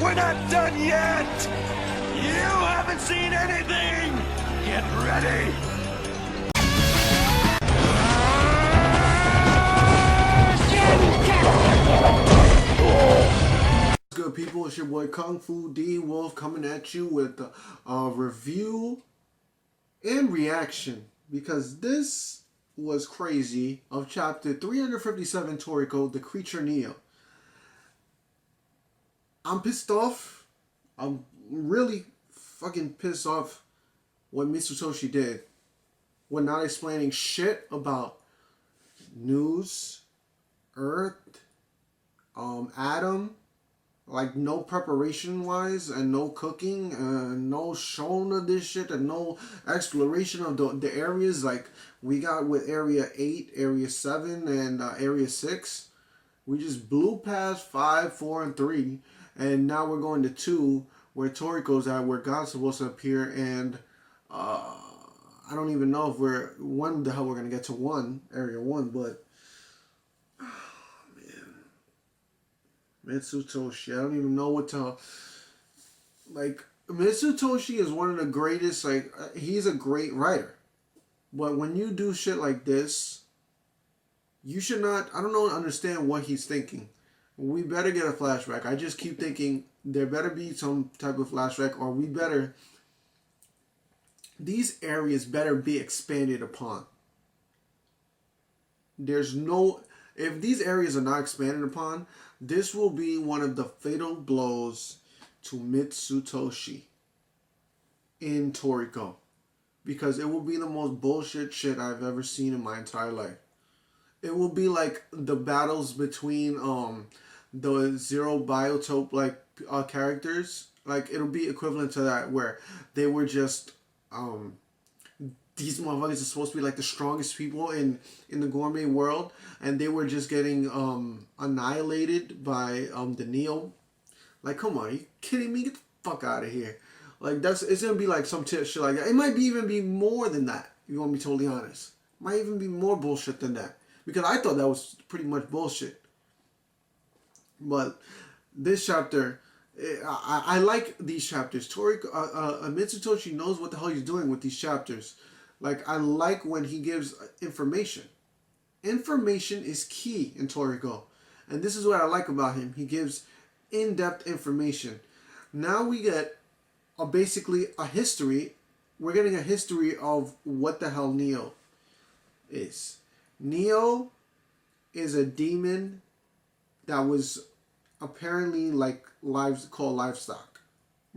We're not done yet! You haven't seen anything! Get ready! What's good, people? It's your boy Kung Fu d.wulf coming at you with a review and reaction, because this was crazy, of chapter 357, Toriko, the creature Neo. I'm pissed off. I'm really fucking pissed off what Mitsutoshi did. We're not explaining shit about news, Earth, Adam, like no preparation wise, and no cooking, and no showing of this shit, and no exploration of the areas like we got with Area 8, Area 7, and Area 6. We just blew past 5, 4, and 3, and now we're going to 2, where Toriko's at, where God's supposed to appear, and I don't even know if when the hell we're gonna get to 1, Area 1, but Mitsutoshi, I don't even know what to, like, Mitsutoshi is one of the greatest, like, he's a great writer, but when you do shit like this, you should not, I don't understand what he's thinking. We better get a flashback. I just keep thinking there better be some type of flashback, or these areas better be expanded upon. If these areas are not expanded upon, this will be one of the fatal blows to Mitsutoshi in Toriko, because it will be the most bullshit shit I've ever seen in my entire life. It will be like the battles between the Zero Biotope like characters. Like, it'll be equivalent to that, where they were just these motherfuckers are supposed to be like the strongest people in the gourmet world, and they were just getting annihilated by the Neo. Like, come on, are you kidding me? Get the fuck out of here. Like, it's gonna be like some shit like that. It might even be more than that, if you want to be totally honest. It might even be more bullshit than that, because I thought that was pretty much bullshit. But this chapter, I like these chapters. Mitsutoshi knows what the hell he's doing with these chapters. Like, I like when he gives information. Information is key in Toriko. And this is what I like about him. He gives in-depth information. Now we get basically a history. We're getting a history of what the hell Neo is. Neo is a demon that was apparently like called livestock.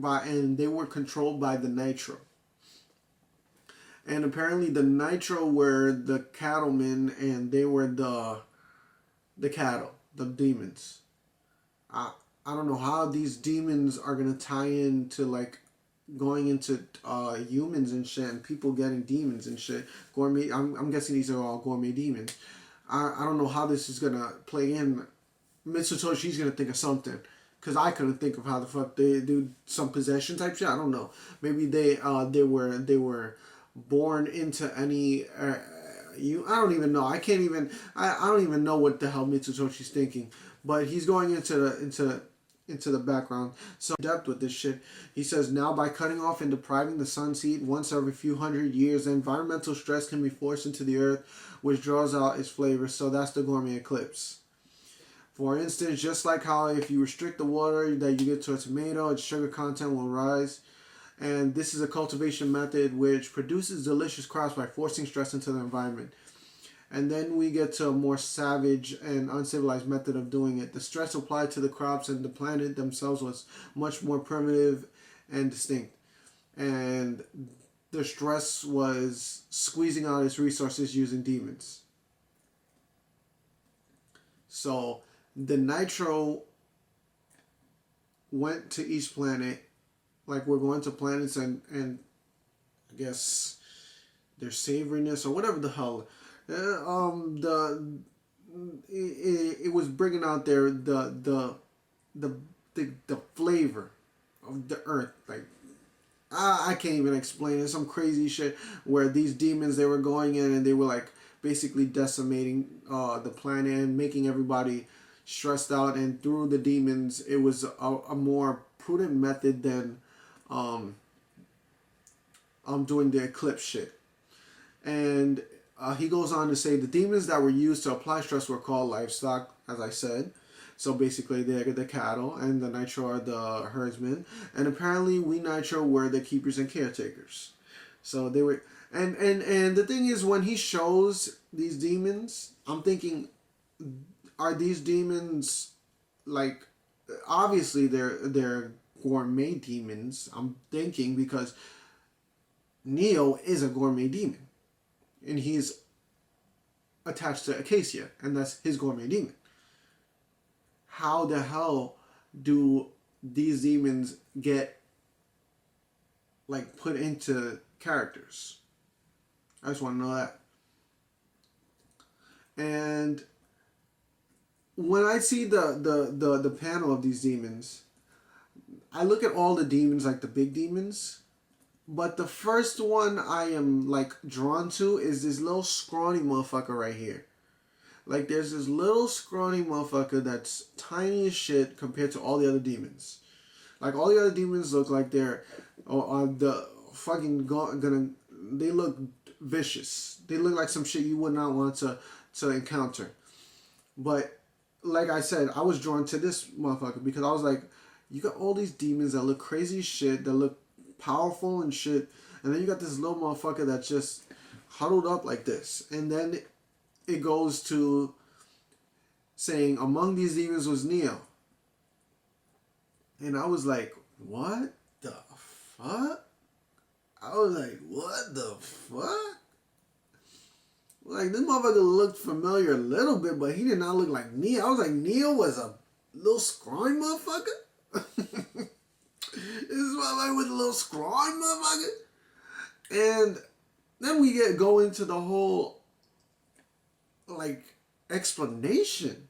And they were controlled by the Nitro. And apparently the Nitro were the cattlemen, and they were the cattle, the demons. I don't know how these demons are going to tie into like going into humans and shit, and people getting demons and shit. Gourmet, I'm guessing these are all gourmet demons. I don't know how this is going to play in. Mitsutoshi's going to think of something, because I couldn't think of how the fuck they do some possession type shit. I don't know. Maybe they were born into any I don't even know. I don't even know what the hell Mitsutoshi's thinking. But he's going into the background. So depth with this shit. He says, now by cutting off and depriving the sun's heat once every few hundred years, environmental stress can be forced into the earth, which draws out its flavor. So that's the gourmet eclipse. For instance, just like how if you restrict the water that you get to a tomato, its sugar content will rise. And this is a cultivation method which produces delicious crops by forcing stress into the environment. And then we get to a more savage and uncivilized method of doing it. The stress applied to the crops and the planet themselves was much more primitive and distinct. And the stress was squeezing out its resources using demons. So the Nitro went to each planet. Like, we're going to planets and I guess their savoriness or whatever the hell. It was bringing out the flavor of the earth. Like, I can't even explain it. Some crazy shit where these demons, they were going in and they were like basically decimating the planet and making everybody stressed out, and through the demons, it was a more prudent method than doing the eclipse shit. And he goes on to say the demons that were used to apply stress were called livestock, as I said. So basically, they're the cattle, and the nitro are the herdsmen. And apparently, we nitro were the keepers and caretakers. So they were, and the thing is, when he shows these demons, I'm thinking, are these demons like? Obviously, they're gourmet demons. I'm thinking because Neo is a gourmet demon, and he's attached to Acacia, and that's his gourmet demon. How the hell do these demons get like put into characters? I just want to know that. And when I see the panel of these demons, I look at all the demons like the big demons, but the first one I am like drawn to is this little scrawny motherfucker right here. Like, there's this little scrawny motherfucker that's tiny as shit compared to all the other demons. Like, all the other demons look like they're the fucking gonna. They look vicious. They look like some shit you would not want to encounter. But like I said, I was drawn to this motherfucker because I was like, you got all these demons that look crazy as shit, that look powerful and shit, and then you got this little motherfucker that's just huddled up like this, and then it goes to saying among these demons was Neo. And I was like, what the fuck? I was like, what the fuck? Like, this motherfucker looked familiar a little bit, but he did not look like Neo. I was like, Neo was a little scrawny motherfucker? This motherfucker was a little scrawny motherfucker? And then we go into the whole like explanation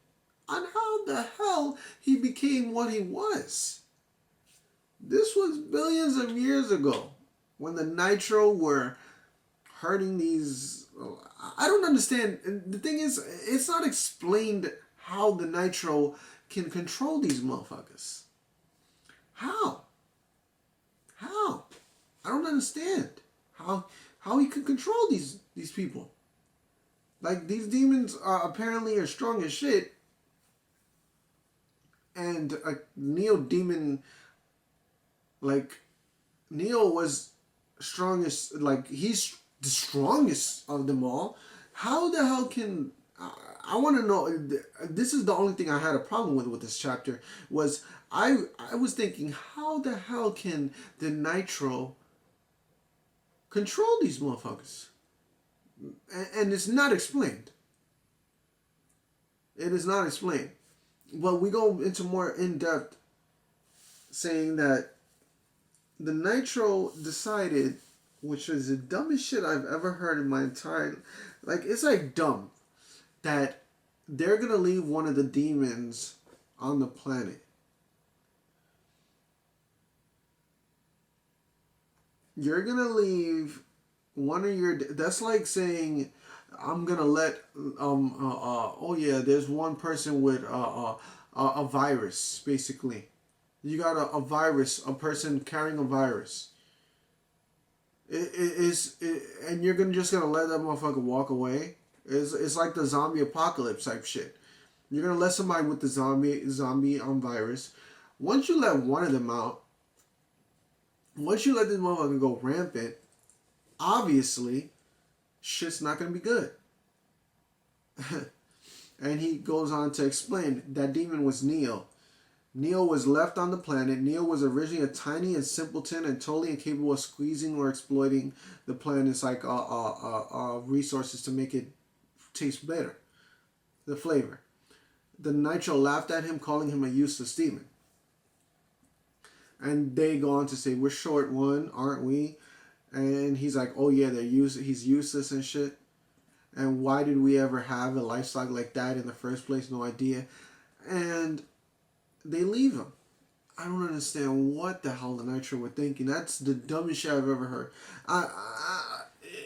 on how the hell he became what he was. This was billions of years ago when the Nitro were hurting these. I don't understand. And the thing is, it's not explained how the Nitro can control these motherfuckers. How? I don't understand how he can control these people. Like, these demons apparently are strong as shit. And a Neo demon, like, Neo was strongest, like, he's the strongest of them all. How the hell can, I want to know, this is the only thing I had a problem with this chapter, was I was thinking, how the hell can the Nitro control these motherfuckers? And it's not explained. It is not explained. But we go into more in-depth saying that the Nitro decided, which is the dumbest shit I've ever heard in my entire... Like, it's like dumb. That they're going to leave one of the demons on the planet. You're going to leave one of your... That's like saying, I'm going to let... oh yeah, there's one person with a virus, basically. You got a virus, a person carrying a virus. And you're just going to let that motherfucker walk away? It's like the zombie apocalypse type shit. You're going to let somebody with the zombie virus. Once you let one of them out, once you let this motherfucker go rampant, obviously, shit's not going to be good. And he goes on to explain that demon was Neo. Neo was left on the planet. Neo was originally a tiny and simpleton and totally incapable of squeezing or exploiting the planet's like resources to make it taste better. The flavor. The Nitro laughed at him, calling him a useless demon. And they go on to say, we're short one, aren't we? And he's like, oh yeah, he's useless and shit. And why did we ever have a livestock like that in the first place? No idea. And they leave him. I don't understand what the hell the Nitro were thinking. That's the dumbest shit I've ever heard.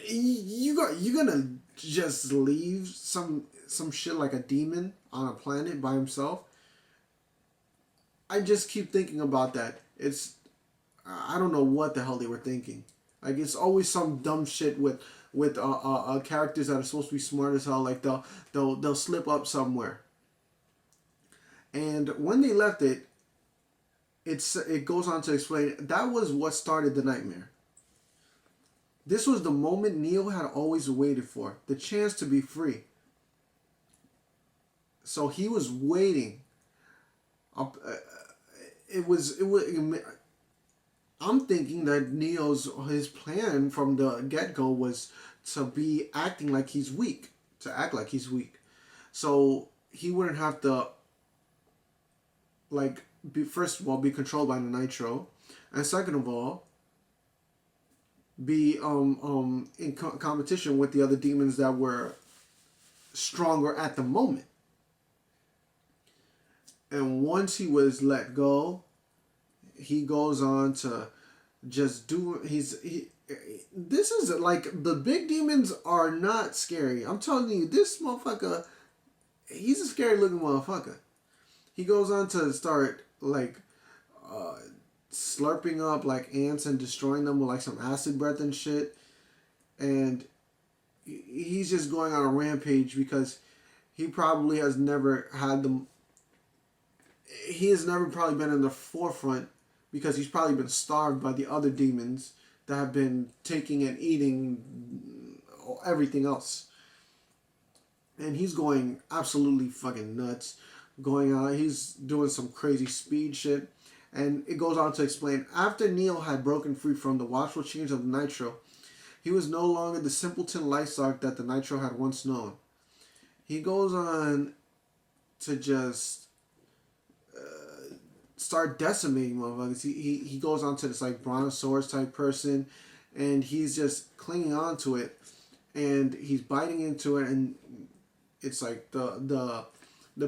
You're gonna just leave some shit like a demon on a planet by himself? I just keep thinking about that. I don't know what the hell they were thinking. Like it's always some dumb shit with characters that are supposed to be smart as hell. Like they'll slip up somewhere. And when they left it, it goes on to explain that was what started the nightmare. This was the moment Neo had always waited for, the chance to be free. So he was waiting. It was. I'm thinking that his plan from the get go was to be acting like he's weak, to act like he's weak, so he wouldn't have to like first of all be controlled by the Nitro, and second of all be in competition with the other demons that were stronger at the moment. And once he was let go, he goes on to just do this is like the big demons are not scary. I'm telling you, this motherfucker, he's a scary looking motherfucker. He goes on to start like slurping up like ants and destroying them with like some acid breath and shit. And he's just going on a rampage because he probably has never had them. He has never probably been in the forefront because he's probably been starved by the other demons that have been taking and eating everything else. And he's going absolutely fucking nuts. Going on, he's doing some crazy speed shit. And it goes on to explain, after Neo had broken free from the watchful chains of the Nitro, he was no longer the simpleton Lysark that the Nitro had once known. He goes on to just start decimating motherfuckers. He goes on to this like brontosaurus type person, and he's just clinging on to it, and he's biting into it, and it's like the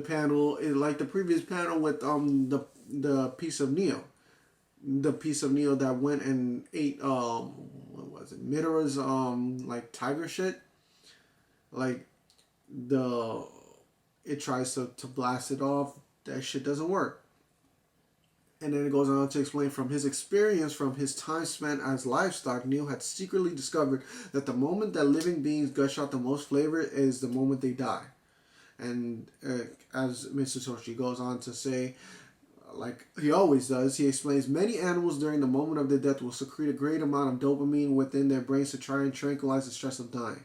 panel is like the previous panel with the piece of Neo. The piece of Neo that went and ate what was it? Midori's like tiger shit. Like it tries to blast it off. That shit doesn't work. And then it goes on to explain from his experience, from his time spent as livestock, Neo had secretly discovered that the moment that living beings gush out the most flavor is the moment they die. And as Mr. Toshi goes on to say, like he always does, he explains many animals during the moment of their death will secrete a great amount of dopamine within their brains to try and tranquilize the stress of dying.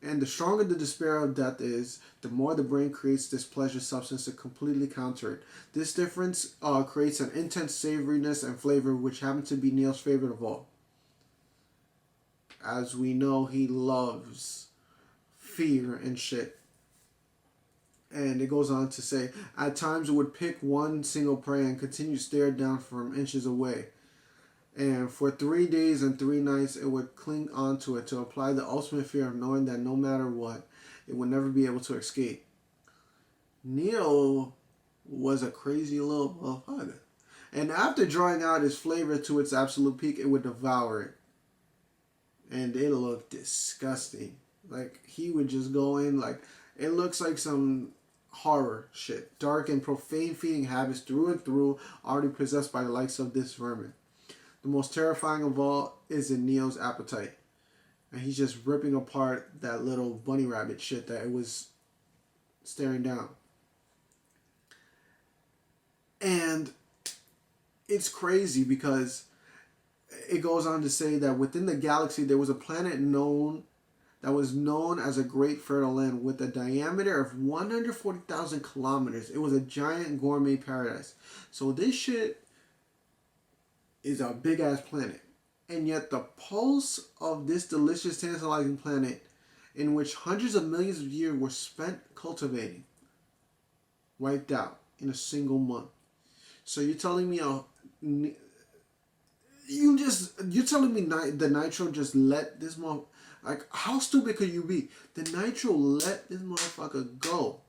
And the stronger the despair of death is, the more the brain creates this pleasure substance to completely counter it. This difference creates an intense savoriness and flavor, which happens to be Neo's favorite of all. As we know, he loves fear and shit. And it goes on to say, at times it would pick one single prey and continue to stare down from inches away. And for 3 days and 3 nights, it would cling onto it to apply the ultimate fear of knowing that no matter what, it would never be able to escape. Neo was a crazy little motherfucker. And after drawing out his flavor to its absolute peak, it would devour it. And it looked disgusting. Like, he would just go in, like, it looks like some horror shit. Dark and profane feeding habits through and through, already possessed by the likes of this vermin. The most terrifying of all is in Neo's appetite. And he's just ripping apart that little bunny rabbit shit that it was staring down. And it's crazy because it goes on to say that within the galaxy there was a planet that was known as a great fertile land with a diameter of 140,000 kilometers. It was a giant gourmet paradise. So this shit is a big ass planet. And yet the pulse of this delicious, tantalizing planet, in which hundreds of millions of years were spent cultivating, wiped out in a single month. So you're telling me you're telling me the Nitro just let this like, how stupid could you be? The Nitro let this motherfucker go.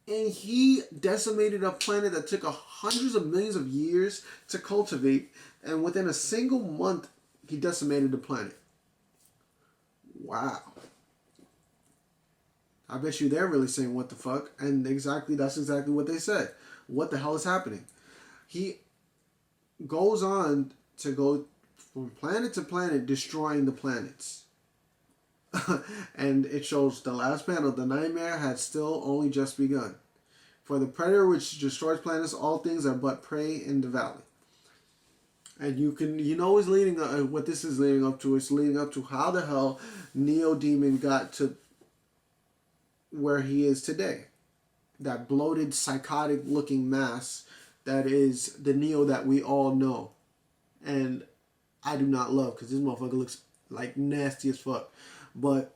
And he decimated a planet that took hundreds of millions of years to cultivate. And within a single month, he decimated the planet. Wow. I bet you they're really saying what the fuck, and that's exactly what they said. What the hell is happening? He goes on to go from planet to planet, destroying the planets. And it shows the last panel, the nightmare had still only just begun. For the predator which destroys planets, all things are but prey in the valley. And it's leading what this is leading up to. It's leading up to how the hell Neo Demon got to where he is today. That bloated, psychotic looking mass that is the Neo that we all know. And I do not love, because this motherfucker looks like nasty as fuck. But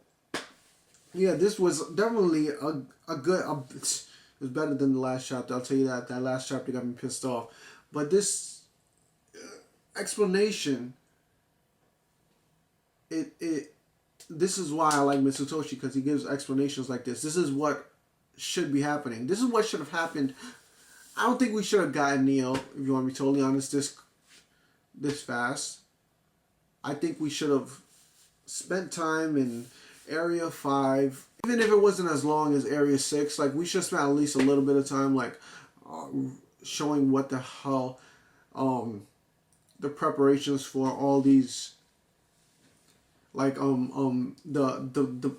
yeah, this was definitely a good. It was better than the last chapter. I'll tell you that. That last chapter got me pissed off. But this explanation, this is why I like Mitsutoshi, because he gives explanations like this. This is what should be happening. This is what should have happened. I don't think we should have gotten Neo, if you want to be totally honest, this fast. I think we should have spent time in Area 5, even if it wasn't as long as Area 6. Like, we should have spent at least a little bit of time, like, showing what the hell, the preparations for all these, like, the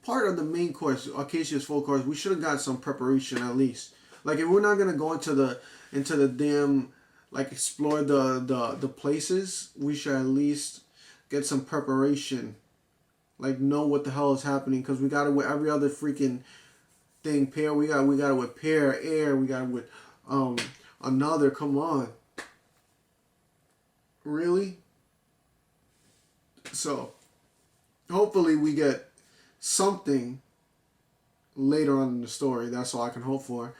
part of the main course, Acacia's full course, we should have got some preparation at least. Like, if we're not gonna go into the damn, like, explore the places, we should at least get some preparation. Like, know what the hell is happening, because we got it with every other freaking thing. Pair, we got it with pair, air, we got it with another. Come on, really? So hopefully we get something later on in the story. That's all I can hope for.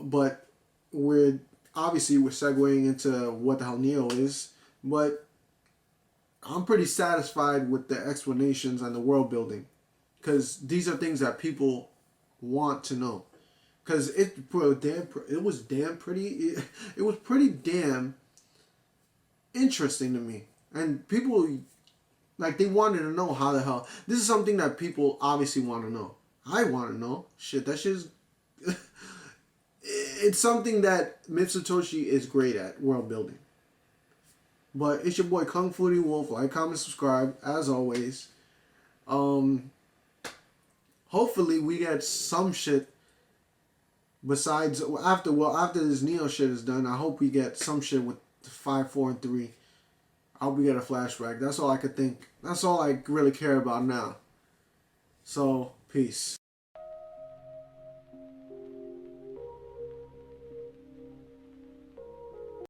But we're segueing into what the hell Neo is, but I'm pretty satisfied with the explanations and the world building, because these are things that people want to know. Because it was pretty damn interesting to me, and people, like, they wanted to know how the hell. This is something that people obviously want to know. I want to know. Shit, that shit's it's something that Mitsutoshi is great at, world building. But it's your boy Kung Fu d.wulf. Like, comment, subscribe, as always. Hopefully we get some shit besides after this Neo shit is done. I hope we get some shit with 5, 4, and 3. I hope we get a flashback. That's all I could think. That's all I really care about now. So, peace.